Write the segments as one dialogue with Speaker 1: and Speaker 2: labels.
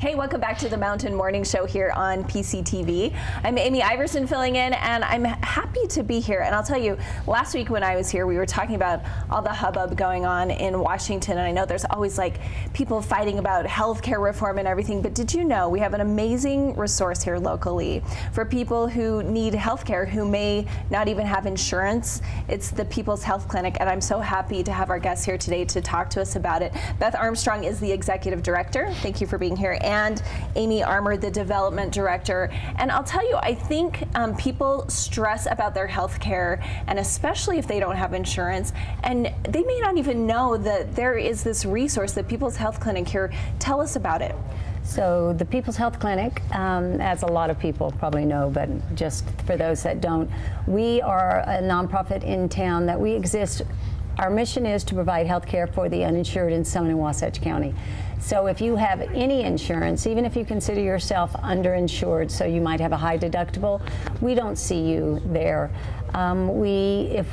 Speaker 1: Hey, welcome back to the Mountain Morning Show here on PCTV. I'm Amy Iverson filling in, and I'm happy to be here. And I'll tell you, last week when I was here, we were talking about all the hubbub going on in Washington, and I know there's always like people fighting about healthcare reform and everything, but did you know we have an amazing resource here locally for people who need healthcare who may not even have insurance? It's the People's Health Clinic, and I'm so happy to have our guests here today to talk to us about it. Beth Armstrong is the executive director. Thank you for being here. And Amy Armour, the development director. And I'll tell you, I think people stress about their health care, and especially if they don't have insurance, and they may not even know that there is this resource, the People's Health Clinic here. Tell us about it.
Speaker 2: So the People's Health Clinic, as a lot of people probably know, but just for those that don't, we are a nonprofit in town that we exist. Our mission is to provide health care for the uninsured in Summit and Wasatch County. So if you have any insurance, even if you consider yourself underinsured, so you might have a high deductible, we don't see you there. If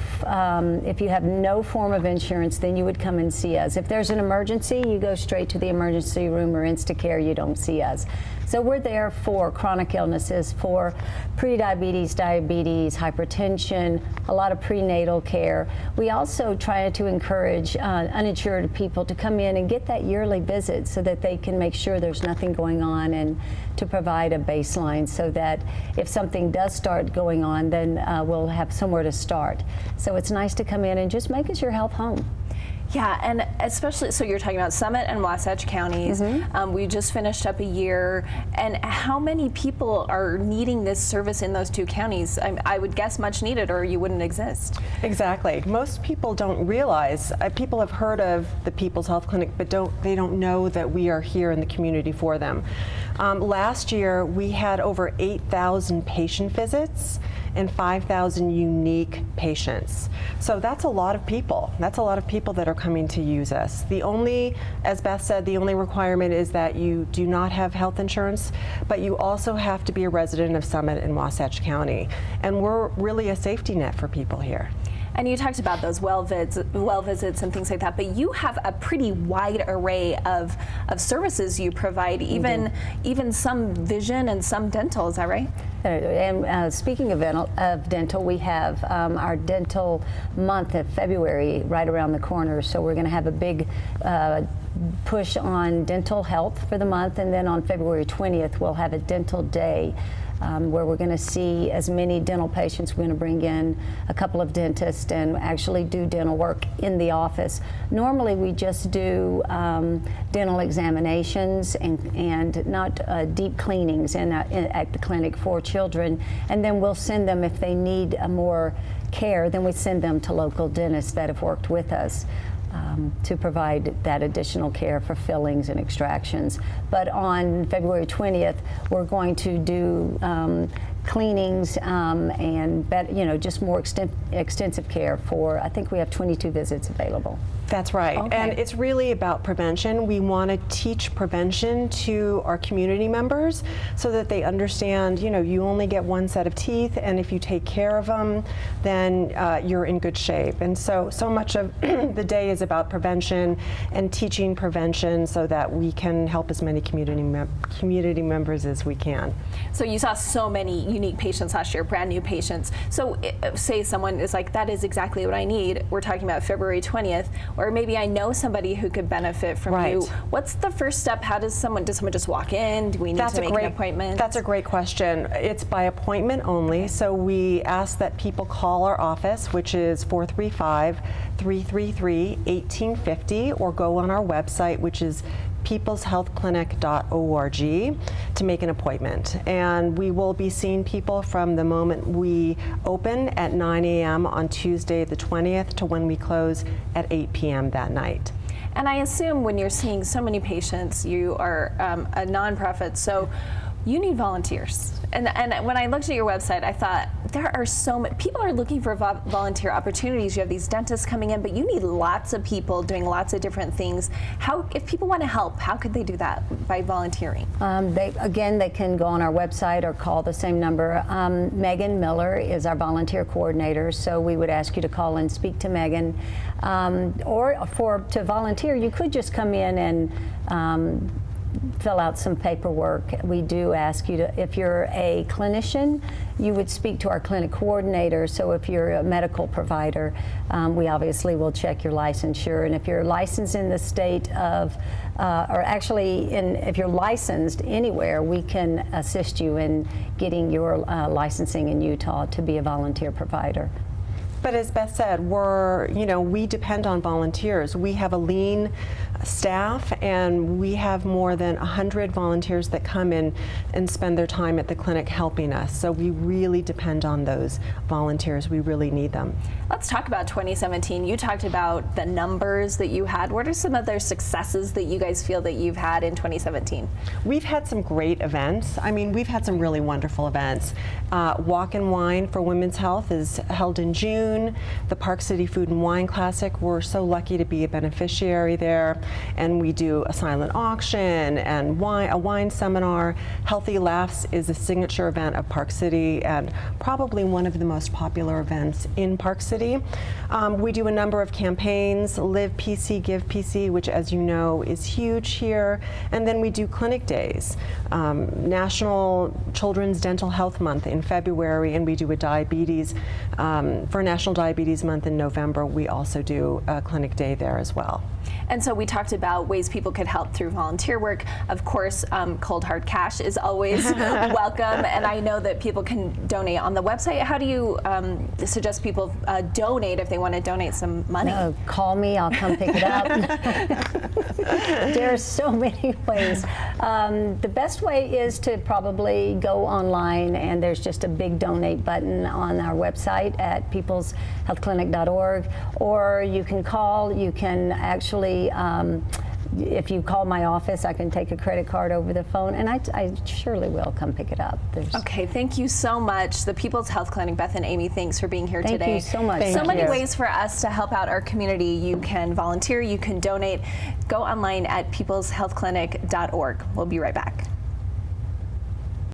Speaker 2: you have no form of insurance, then you would come and see us. If there's an emergency, you go straight to the emergency room or Instacare, you don't see us. So we're there for chronic illnesses, for prediabetes, diabetes, hypertension, a lot of prenatal care. We also try to encourage uninsured people to come in and get that yearly visit so that they can make sure there's nothing going on, and to provide a baseline so that if something does start going on, then we'll have somewhere to start. So it's nice to come in and just make us your health home.
Speaker 1: Yeah, and especially, so you're talking about Summit and Wasatch counties. We just finished up a year, and how many people are needing this service in those two counties? I would guess much needed, or you wouldn't exist.
Speaker 3: Exactly. Most people don't realize, people have heard of the People's Health Clinic, but they don't know that we are here in the community for them. Last year, we had over 8,000 patient visits and 5,000 unique patients. So that's a lot of people. That's a lot of people that are coming to use us. The only, as Beth said, the only requirement is that you do not have health insurance, but you also have to be a resident of Summit and Wasatch County. And we're really a safety net for people here.
Speaker 1: And you talked about those well visits and things like that, but you have a pretty wide array of services you provide, even some vision and some dental, is that right?
Speaker 2: And speaking of dental, we have our dental month of February right around the corner, so we're going to have a big push on dental health for the month, and then on February 20th we'll have a dental day. Where we're going to see as many dental patients. We're going to bring in a couple of dentists and actually do dental work in the office. Normally we just do dental examinations and not deep cleanings at the clinic for children, and then we'll send them, if they need more care, then we send them to local dentists that have worked with us. To provide that additional care for fillings and extractions. But on February 20th, we're going to do cleanings and just more extensive care for, I think we have 22 visits available.
Speaker 3: That's right.
Speaker 1: Okay.
Speaker 3: And it's really about prevention. We want to teach prevention to our community members so that they understand, you only get one set of teeth, and if you take care of them, then you're in good shape. And so much of the day is about prevention and teaching prevention so that we can help as many community members as we can.
Speaker 1: So you saw so many unique patients last year, brand new patients. So say someone is like, that is exactly what I need. We're talking about February 20th. Or maybe I know somebody who could benefit from you. What's the first step? How does someone just walk in? Do we need to make an appointment?
Speaker 3: That's a great question. It's by appointment only. So we ask that people call our office, which is 435-333-1850, or go on our website, which is peopleshealthclinic.org, to make an appointment. And we will be seeing people from the moment we open at 9 a.m. on Tuesday the 20th to when we close at 8 p.m. that night.
Speaker 1: And I assume when you're seeing so many patients, you are a nonprofit, so you need volunteers. And when I looked at your website, I thought, there are so many, people are looking for volunteer opportunities. You have these dentists coming in, but you need lots of people doing lots of different things. If people want to help, how could they do that by volunteering?
Speaker 2: They can go on our website or call the same number. Megan Miller is our volunteer coordinator, so we would ask you to call and speak to Megan. Or to volunteer, you could just come in and fill out some paperwork. We do ask you to, if you're a clinician, you would speak to our clinic coordinator. So if you're a medical provider, we obviously will check your licensure. And if you're licensed in the state of, or actually if you're licensed anywhere, we can assist you in getting your licensing in Utah to be a volunteer provider.
Speaker 3: But as Beth said, we depend on volunteers. We have a lean staff, and we have more than 100 volunteers that come in and spend their time at the clinic helping us. So we really depend on those volunteers. We really need them.
Speaker 1: Let's talk about 2017. You talked about the numbers that you had. What are some other successes that you guys feel that you've had in 2017?
Speaker 3: We've had some great events. I mean, we've had some really wonderful events. Walk and Wine for Women's Health is held in June. The Park City Food and Wine Classic, we're so lucky to be a beneficiary there. And we do a silent auction and a wine seminar. Healthy Laughs is a signature event of Park City and probably one of the most popular events in Park City. We do a number of campaigns, Live PC, Give PC, which, as you know, is huge here. And then we do clinic days, National Children's Dental Health Month in February, and we do a diabetes, for National Diabetes Month in November. We also do a clinic day there as well.
Speaker 1: And so we talked about ways people could help through volunteer work. Of course, cold hard cash is always welcome, and I know that people can donate on the website. How do you suggest people donate if they want to donate some money?
Speaker 2: Call me, I'll come pick it up. There are so many ways. The best way is to probably go online, and there's just a big donate button on our website at peopleshealthclinic.org, or you can call. You can actually, if you call my office, I can take a credit card over the phone, and I surely will come pick it up.
Speaker 1: Okay, thank you so much. The People's Health Clinic, Beth and Amy, thanks for being here today.
Speaker 2: Thank you so much.
Speaker 1: So many ways for us to help out our community. You can volunteer, you can donate. Go online at peopleshealthclinic.org. We'll be right back.